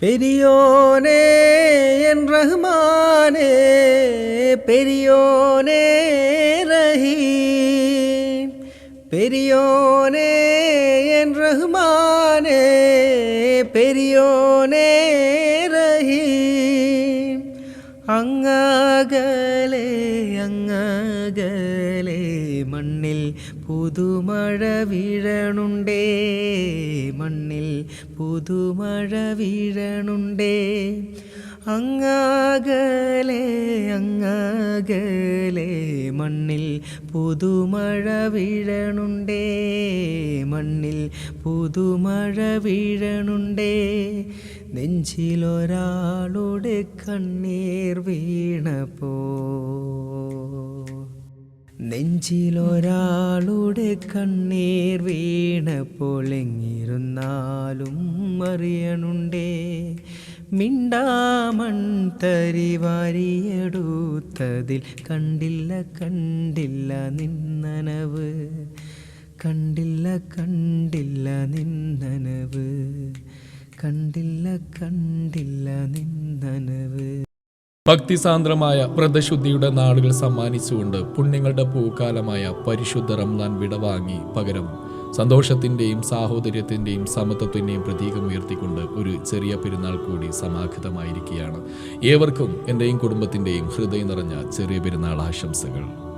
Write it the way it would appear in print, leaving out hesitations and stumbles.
பெரியோனே என் ரஹ்மானே, பெரியோனே ரஹீம், பெரியோனே என் ரஹ்மானே, பெரியோனே ரஹீம். അങ്ങകലെ അങ്ങകലെ മണ്ണിൽ പുതുമഴ വീഴണുണ്ടേ, മണ്ണിൽ പുതുമഴ വീഴണുണ്ടേ. അങ്ങകലെ അങ്ങകലെ മണ്ണിൽ പുതുമഴ വീഴണുണ്ടേ, മണ്ണിൽ പുതുമഴ വീഴണുണ്ടേ. നെഞ്ചിലൊരാളുടെ കണ്ണീർ വീണപ്പോ, നെഞ്ചിലൊരാളുടെ കണ്ണീർ വീണപ്പോൾ എങ്ങിരുന്നാലും അറിയണുണ്ടേ. മിണ്ടാമൺ തരി വാരിയെടുത്തതിൽ കണ്ടില്ല കണ്ടില്ല നിന്നനവ്, കണ്ടില്ല കണ്ടില്ല നിന്നനവ്, കണ്ടില്ല കണ്ടില്ല നിന്നനവ്. ഭക്തിസാന്ദ്രമായ വ്രതശുദ്ധിയുടെ നാളുകൾ സമ്മാനിച്ചുകൊണ്ട് പുണ്യങ്ങളുടെ പൂക്കാലമായ പരിശുദ്ധ റംസാൻ വിടവാങ്ങി പകരം സന്തോഷത്തിൻ്റെയും സാഹോദര്യത്തിൻ്റെയും സമത്വത്തിൻ്റെയും പ്രതീകം ഉയർത്തിക്കൊണ്ട് ഒരു ചെറിയ പെരുന്നാൾ കൂടി സമാഗതമായിരിക്കുകയാണ്. ഏവർക്കും എൻ്റെയും കുടുംബത്തിൻ്റെയും ഹൃദയം നിറഞ്ഞ ചെറിയ പെരുന്നാൾ ആശംസകൾ.